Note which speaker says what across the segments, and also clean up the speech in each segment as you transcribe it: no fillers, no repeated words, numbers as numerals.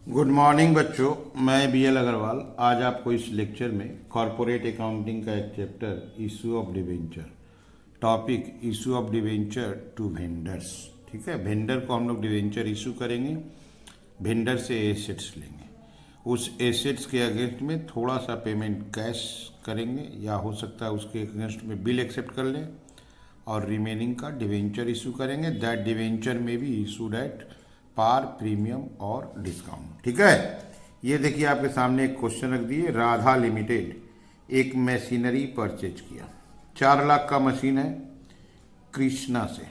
Speaker 1: Good morning बच्चों, मैं BL Agarwal आज आपको इस लेक्चर में कॉरपोरेट अकाउंटिंग का एक chapter issue of debenture, topic issue of debenture to vendors. ठीक है, वेंडर को हम लोग डिवेंचर इशू करेंगे, वेंडर से एसेट्स लेंगे, उस एसेट्स के अगेंस्ट में थोड़ा सा पेमेंट कैश करेंगे या हो सकता है उसके अगेंस्ट में बिल एक्सेप्ट कर लें और रिमेनिंग का डिवेंचर इशू करेंगे। दैट डिवेंचर में भी इशूड एट पार, प्रीमियम और डिस्काउंट। ठीक है, ये देखिए आपके सामने एक क्वेश्चन रख दिए। राधा लिमिटेड एक मशीनरी परचेज किया, 4 लाख का मशीन है कृष्णा से।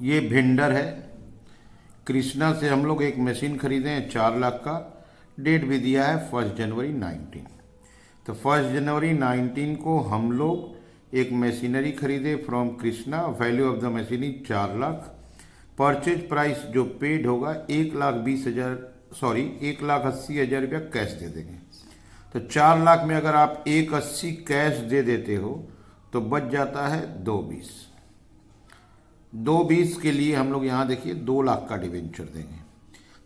Speaker 1: ये वेंडर है, कृष्णा से हम लोग एक मशीन खरीदे हैं 4 लाख का। डेट भी दिया है 1 जनवरी 19। तो 1 जनवरी 19 को हम लोग एक मशीनरी खरीदे from Krishna. Value of the machine 4 lakh. Purchase price जो पेड होगा 1,80,000 रुपया कैश दे देंगे। तो 4 लाख में अगर आप 1,80 कैश दे देते हो तो बच जाता है 2,20। 2,20 के लिए हम लोग यहाँ देखिए 2 लाख का डिवेंचर देंगे।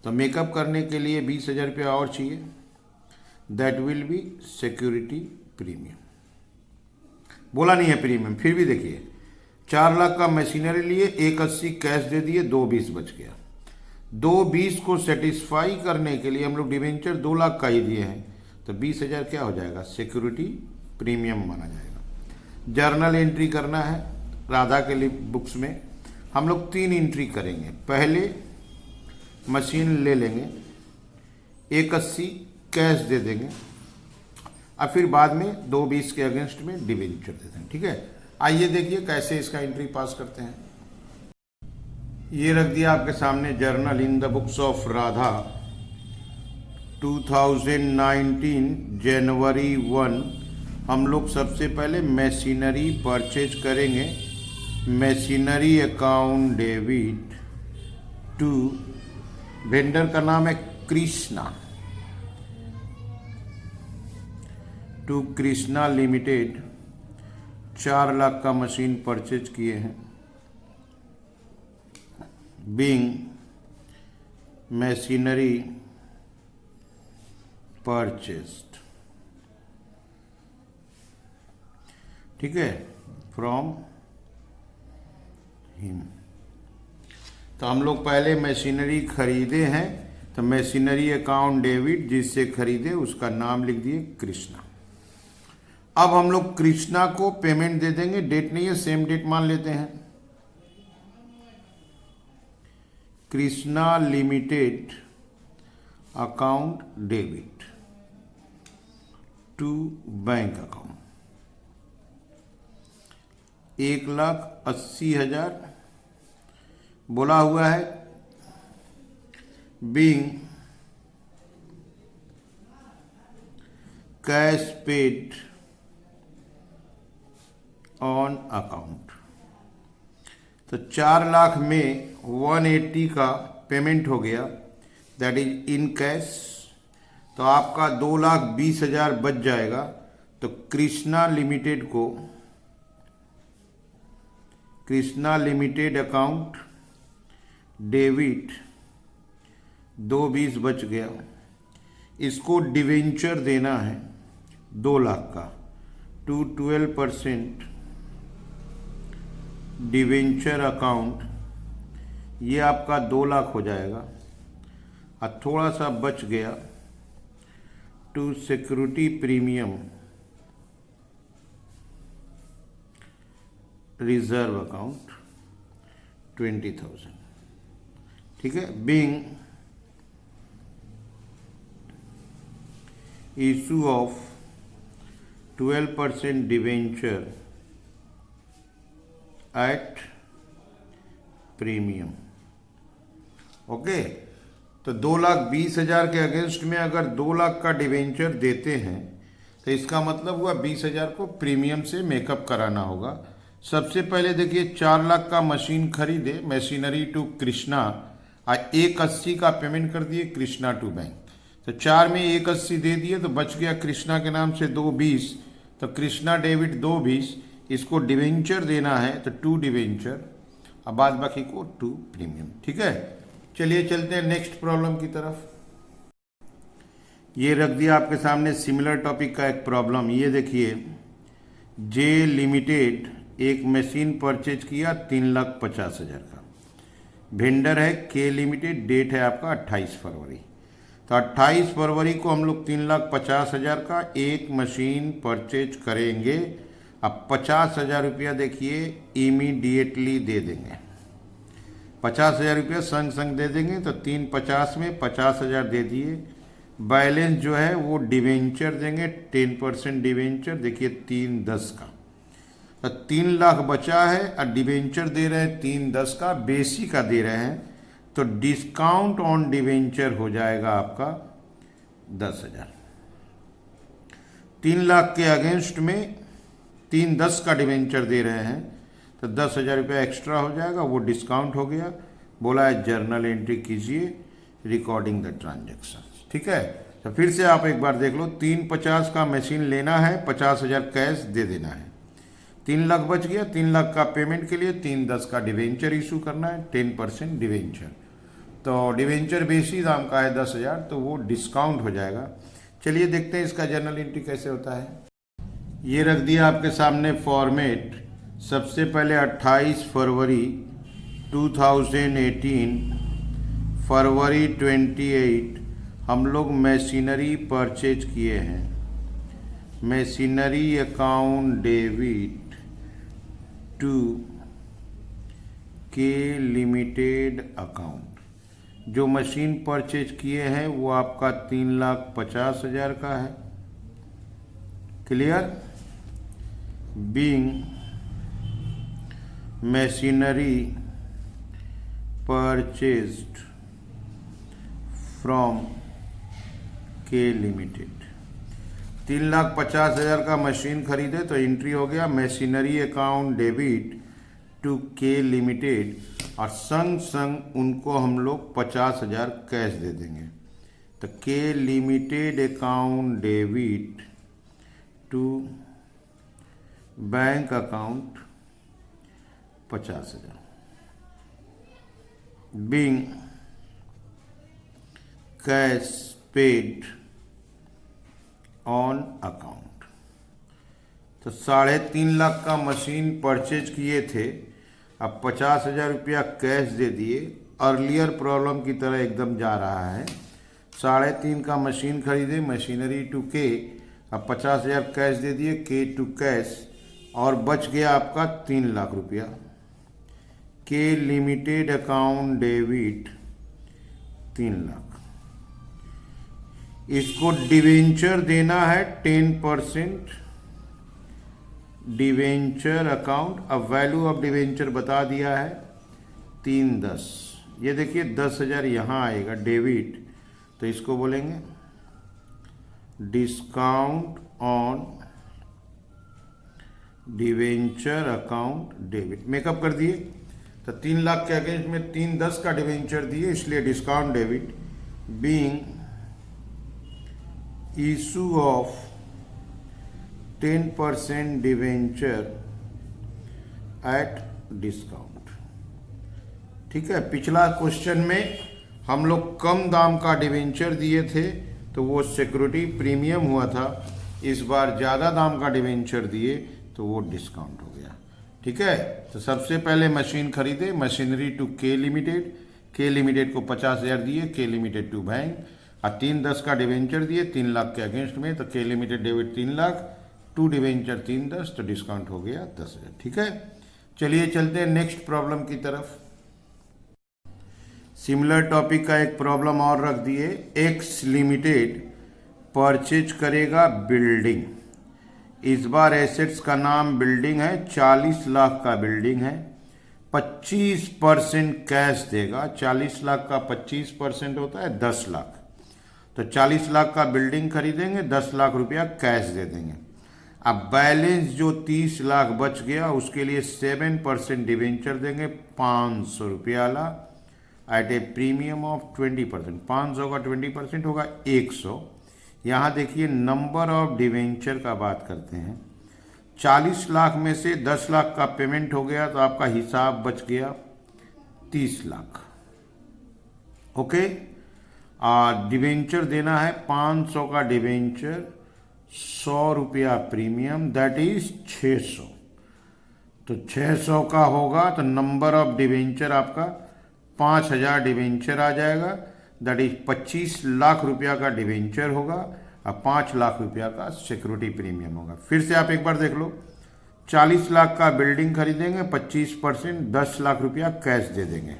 Speaker 1: तो मेकअप करने के लिए 20,000 रुपया और चाहिए। That will be security premium. बोला नहीं है प्रीमियम, फिर भी देखिए 4 लाख का मशीनरी लिए, 1,80 कैश दे दिए, 2,20 बच गया। 2,20 को सेटिस्फाई करने के लिए हम लोग डिवेंचर 2 लाख का ही दिए हैं, तो 20,000 क्या हो जाएगा, सिक्योरिटी प्रीमियम माना जाएगा। जर्नल एंट्री करना है राधा के लिए बुक्स में। हम लोग 3 एंट्री करेंगे। पहले मशीन ले लेंगे, 1,80 कैश दे देंगे और फिर बाद में 2,20 के अगेंस्ट में डिवेंचर दे देंगे। ठीक है, आइए देखिए कैसे इसका एंट्री पास करते हैं। ये रख दिया आपके सामने journal in the books of Radha 2019 जनवरी 1। हम लोग सबसे पहले मशीनरी परचेज करेंगे। Machinery account debit to, vendor का नाम है कृष्णा, टू कृष्णा लिमिटेड। 4 लाख का मशीन परचेज किए हैं। बीइंग मशीनरी परचेस्ड, ठीक है, फ्रॉम हिम। तो हम लोग पहले मशीनरी खरीदे हैं, तो मशीनरी अकाउंट डेबिट जिससे खरीदे उसका नाम लिख दिए कृष्णा। अब हम लोग कृष्णा को पेमेंट दे देंगे। डेट नहीं है, सेम डेट मान लेते हैं। Krishna limited account debit to bank account 1,80,000 बोला हुआ है। Being cash paid on account. तो 4 लाख में 180 का पेमेंट हो गया, दैट इज इन कैश। तो आपका 2,20,000 बच जाएगा। तो कृष्णा लिमिटेड को, कृष्णा लिमिटेड अकाउंट डेबिट 2,20 बच गया। इसको डिवेंचर देना है 2 लाख का, टू 12% डिवेंचर अकाउंट। ये आपका 2 लाख हो जाएगा और थोड़ा सा बच गया to security premium reserve account 20,000। ठीक है, being issue of 12% debenture at premium. Okay, तो 2,20,000 के अगेंस्ट में अगर 2 लाख का डिवेंचर देते हैं तो इसका मतलब हुआ 20,000 को प्रीमियम से मेकअप कराना होगा। सबसे पहले देखिए 4 लाख का मशीन खरीदे, मशीनरी टू कृष्णा, और 1,80 का पेमेंट कर दिए कृष्णा टू बैंक। तो 4 में 1,80 दे दिए तो बच गया कृष्णा के नाम से 2,20। तो कृष्णा डेबिट 2,20, इसको डिवेंचर देना है तो 2 डिवेंचर, अब बाद बाकी को 2 प्रीमियम। ठीक है, चलिए चलते हैं नेक्स्ट प्रॉब्लम की तरफ। ये रख दिया आपके सामने सिमिलर टॉपिक का एक प्रॉब्लम। ये देखिए, जे लिमिटेड एक मशीन परचेज किया 3,50,000 का। वेंडर है के लिमिटेड, डेट है आपका 28 फरवरी। तो 28 फरवरी को हम लोग 3,50,000 का एक मशीन परचेज करेंगे। अब 50,000 रुपया देखिए इमीडिएटली दे देंगे। 50,000 रुपया संग संग दे देंगे, तो 3,50 में 50,000 दे दिए। बैलेंस जो है वो डिवेंचर देंगे, 10% डिवेंचर। देखिए 3,10 का, तो 3 लाख बचा है और डिवेंचर दे रहे हैं 3,10 का, बेसी का दे रहे हैं, तो डिस्काउंट ऑन डिवेंचर हो जाएगा आपका 10,000। 3 लाख के अगेंस्ट में 3,10 का डिवेंचर दे रहे हैं, तो 10,000 रुपया एक्स्ट्रा हो जाएगा, वो डिस्काउंट हो गया। बोला है जर्नल एंट्री कीजिए रिकॉर्डिंग द ट्रांजेक्शन। ठीक है, तो फिर से आप एक बार देख लो। 3,50 का मशीन लेना है, 50,000 कैश दे देना है, 3 लाख बच गया। 3 लाख का पेमेंट के लिए 3,10 का डिवेंचर इशू करना है, 10% डिवेंचर। तो डिवेंचर बेसी दाम का है 10,000, तो वो डिस्काउंट हो जाएगा। चलिए देखते हैं इसका जर्नल एंट्री कैसे होता है। ये रख दिया आपके सामने फॉर्मेट। सबसे पहले 28 फरवरी 2018, फरवरी 28 हम लोग मशीनरी परचेज किए हैं। मशीनरी अकाउंट डेबिट टू के लिमिटेड अकाउंट। जो मशीन परचेज किए हैं वो आपका 3,50,000 का है। Clear? Being machinery purchased from के लिमिटेड। 3,50,000 का मशीन खरीदे तो एंट्री हो गया मशीनरी अकाउंट डेबिट टू के लिमिटेड, और संग संग उनको हम लोग 50,000 कैश दे देंगे। तो K limited account debit to bank account 50,000 being cash paid on account. तो 3.5 लाख का मशीन परचेज किए थे, अब 50,000 रुपया कैश दे दिए। अर्लियर प्रॉब्लम की तरह एकदम जा रहा है। 3.5 का मशीन खरीदे, मशीनरी टू के, अब 50,000 कैश दे दिए, के टू कैश, और बच गया आपका 3 लाख रुपया। के लिमिटेड अकाउंट डेबिट 3 लाख। इसको डिवेंचर देना है 10% डिवेंचर अकाउंट। अब वैल्यू ऑफ डिवेंचर बता दिया है 3,10। ये देखिए 10,000 यहाँ आएगा डेबिट, तो इसको बोलेंगे discount on debenture account debit. Makeup कर दिए, तो 3 लाख के अगेंस्ट में 3,10 का डिवेंचर दिए, इसलिए discount debit. Being issue of 10% debenture at discount. ठीक है, पिछला क्वेश्चन में हम लोग कम दाम का डिवेंचर दिए थे तो वो सिक्योरिटी प्रीमियम हुआ था। इस बार ज़्यादा दाम का डिवेंचर दिए तो वो डिस्काउंट हो गया। ठीक है, तो सबसे पहले मशीन खरीदे, मशीनरी टू के लिमिटेड। के लिमिटेड को 50,000 दिए, के लिमिटेड टू बैंक, और 3,10 का डिवेंचर दिए 3 लाख के अगेंस्ट में, तो K limited debit 3 lakh to debenture 3,10, तो डिस्काउंट हो गया 10,000। ठीक है, चलिए चलते हैं नेक्स्ट प्रॉब्लम की तरफ। सिमिलर टॉपिक का एक प्रॉब्लम और रख दिए। एक्स लिमिटेड परचेज करेगा बिल्डिंग। इस बार एसेट्स का नाम बिल्डिंग है, 40 लाख का बिल्डिंग है, 25% कैश देगा। 40 लाख का 25% होता है 10 लाख। तो 40 लाख का बिल्डिंग खरीदेंगे, 10 लाख रुपया कैश दे देंगे। अब बैलेंस जो 30 लाख बच गया उसके लिए 7% डिवेंचर देंगे, 500 रुपया वाला, एट ए प्रीमियम ऑफ 20%। 500 का 20% होगा 100। यहाँ देखिए नंबर ऑफ डिवेंचर का बात करते हैं। 40 लाख में से 10 लाख का पेमेंट हो गया, तो आपका हिसाब बच गया 30 लाख। ओके, डिवेंचर देना है 500 का डिवेंचर, 100 रुपया प्रीमियम, दैट इज 600। तो 600 का होगा तो नंबर ऑफ डिवेंचर आपका 5000 डिवेंचर आ जाएगा, दैट इज 25 लाख रुपया का डिवेंचर होगा और 5 लाख रुपया का सिक्योरिटी प्रीमियम होगा। फिर से आप एक बार देख लो, 40 लाख का बिल्डिंग खरीदेंगे, 25% 10 लाख रुपया कैश दे देंगे,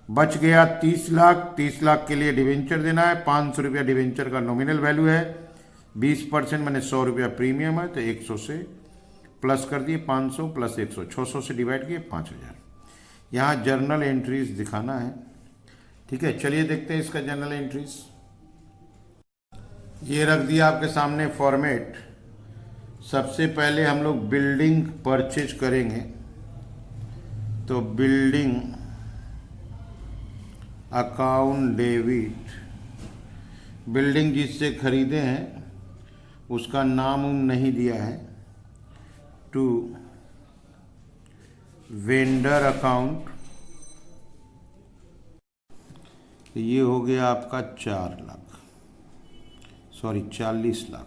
Speaker 1: बच गया 30 लाख। 30 लाख के लिए डिवेंचर देना है, 500 रुपया डिवेंचर का नॉमिनल वैल्यू है, 20% मैंने 100 रुपया प्रीमियम है, तो 100 से प्लस कर दिए, 500 प्लस 100, 600 से डिवाइड किए 5000। यहाँ जर्नल एंट्रीज दिखाना है, ठीक है। चलिए देखते हैं इसका जर्नल एंट्रीज। ये रख दिया आपके सामने फॉर्मेट। सबसे पहले हम लोग बिल्डिंग परचेज करेंगे, तो बिल्डिंग अकाउंट डेबिट, बिल्डिंग जिससे खरीदे हैं उसका नाम नहीं दिया है, टू वेंडर अकाउंट, ये हो गया आपका 40 लाख।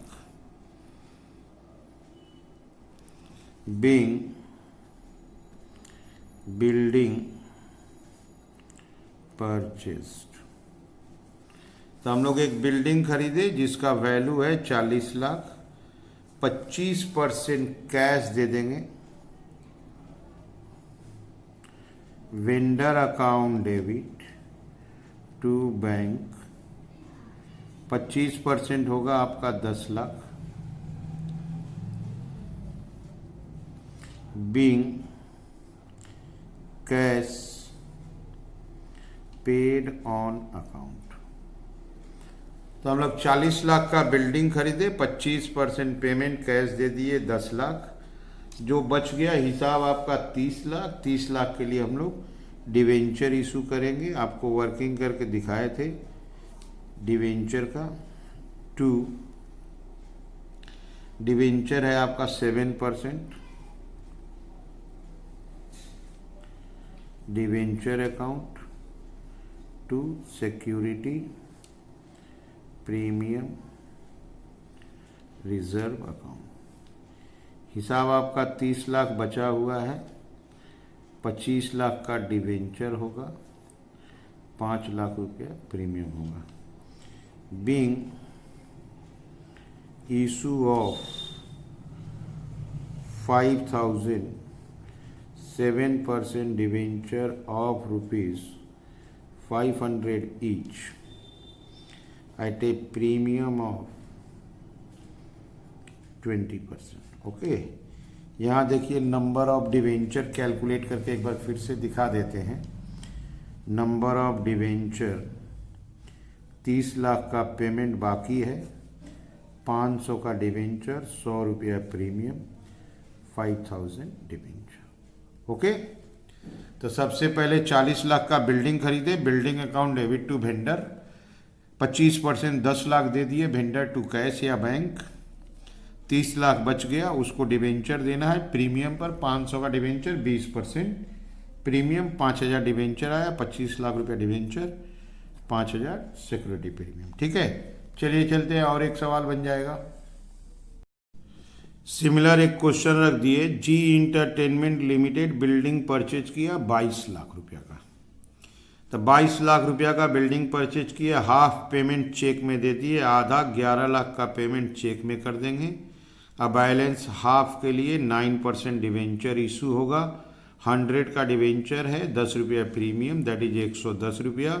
Speaker 1: बीइंग बिल्डिंग परचेस्ड, तो हम लोग एक बिल्डिंग खरीदे जिसका वैल्यू है 40 लाख, 25% कैश दे देंगे, vendor account debit to bank, 25% होगा आपका 10 lakh, being cash paid on account, तो हम लोग 40 लाख का बिल्डिंग खरीदे, 25% पेमेंट कैश दे दिए 10 लाख, जो बच गया हिसाब आपका 30 लाख। 30 लाख के लिए हम लोग डिवेंचर इशू करेंगे, आपको वर्किंग करके दिखाए थे डिवेंचर का। टू डिवेंचर है आपका 7%, debenture account to security premium reserve account, हिसाब आपका 30 लाख बचा हुआ है, 25 लाख का डिवेंचर होगा, 5 लाख रुपया प्रीमियम होगा। Being issue of 5000 7% debenture of ₹500 each at a premium of 20%। Okay, यहाँ देखिए नंबर ऑफ डिवेंचर कैलकुलेट करके एक बार फिर से दिखा देते हैं। नंबर ऑफ डिवेंचर 30 लाख का पेमेंट बाकी है, 500 का डिवेंचर, 100 रुपया प्रीमियम, 5000 डिवेंचर। ओके, तो सबसे पहले 40 लाख का बिल्डिंग खरीदे, building account debit to vendor, 25% 10 lakh दे दिए वेंडर टू कैश या बैंक, 30 लाख बच गया, उसको डिवेंचर देना है प्रीमियम पर, 500 का डिवेंचर, 20% प्रीमियम, 5000 डिवेंचर आया, 25 लाख रुपया डिवेंचर, 5000 सिक्योरिटी प्रीमियम। ठीक है, चलिए चलते हैं और एक सवाल बन जाएगा। सिमिलर एक क्वेश्चन रख दिए, G entertainment limited building purchase किया 22 लाख रुपया का, तो 22 लाख रुपया का बिल्डिंग परचेज किया, हाफ पेमेंट चेक में दे दिए, आधा 11 लाख का पेमेंट चेक में कर देंगे। अब बैलेंस हाफ के लिए 9% डिवेंचर इशू होगा, 100 का डिवेंचर है, 10 रुपया प्रीमियम, दैट इज 110 रुपया,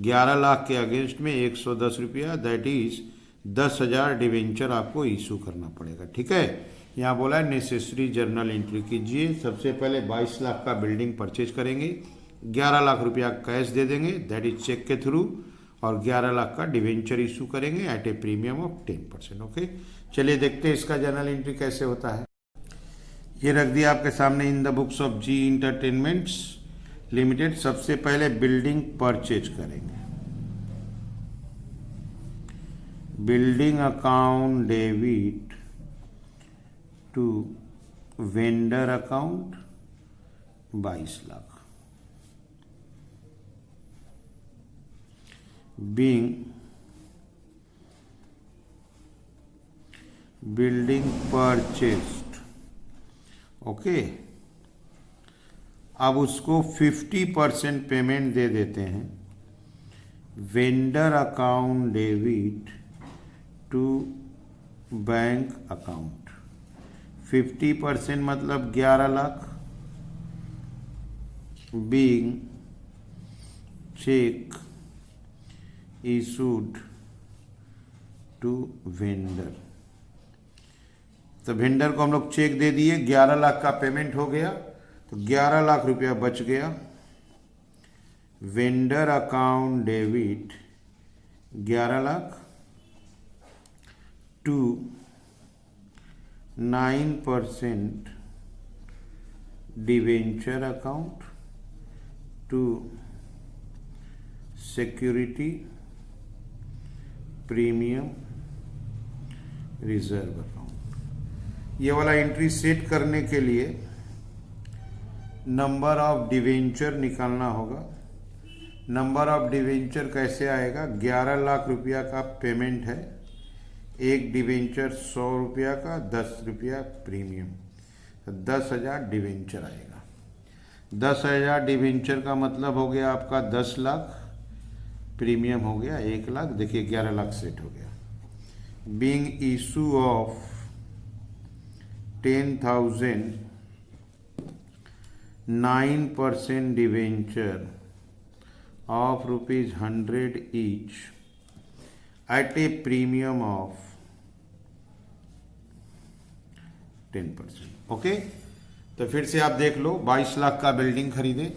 Speaker 1: 11 लाख के अगेंस्ट में 110 रुपया, दैट इज 10,000 डिवेंचर आपको इशू करना पड़ेगा। ठीक है, यहाँ बोला है नेसेसरी जर्नल एंट्री कीजिए। सबसे पहले 22 लाख का बिल्डिंग परचेज करेंगे, 11 लाख रुपया कैश दे देंगे, दैट इज चेक के थ्रू, और 11 लाख का डिवेंचर इशू करेंगे at a premium of 10%। Okay, चलिए देखते हैं इसका जर्नल एंट्री कैसे होता है। ये रख दिया आपके सामने in the books of Zee entertainments limited. सबसे पहले बिल्डिंग परचेज करेंगे, building account debit to vendor account 22 lakh, being building purchased, okay. अब उसको 50% पेमेंट दे देते हैं, vendor account debit to bank account. 50% मतलब 11 lakh, being cheque issued to vendor. तो वेंडर को हम लोग चेक दे दिए, 11 लाख का पेमेंट हो गया, तो 11 लाख रुपया बच गया। Vendor account debit 11 lakh to 9% debenture account to security premium reserve account. ये वाला एंट्री सेट करने के लिए नंबर ऑफ डिवेंचर निकालना होगा। नंबर ऑफ डिवेंचर कैसे आएगा? 11 लाख रुपया का पेमेंट है, एक डिवेंचर 100 रुपया का, 10 रुपया प्रीमियम, तो 10,000 डिवेंचर आएगा। 10,000 डिवेंचर का मतलब हो गया आपका 10 लाख, प्रीमियम हो गया 1 लाख। देखिए 11 लाख सेट हो गया। Being issue of 10,000 9% debenture of ₹100 each at a premium of 10%। Okay, तो फिर से आप देख लो, 22 लाख का बिल्डिंग खरीदे,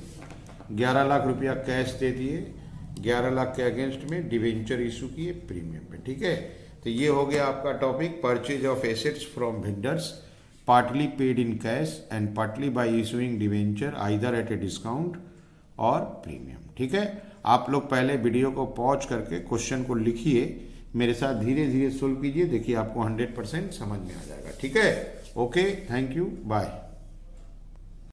Speaker 1: 11 लाख रुपया कैश दे दिए, 11 लाख के अगेंस्ट में डिवेंचर इशू किए प्रीमियम पे। ठीक है, तो ये हो गया आपका topic, purchase of assets from vendors, partly paid in cash and partly bye issuing debenture either eight a discount और प्रीमियम। ठीक है, आप लोग पहले वीडियो को पॉज करके क्वेश्चन को लिखिए, मेरे साथ धीरे धीरे सोल्व कीजिए, देखिए आपको 100% समझ में आ जाएगा। ठीक है, ओके, थैंक यू, बाय।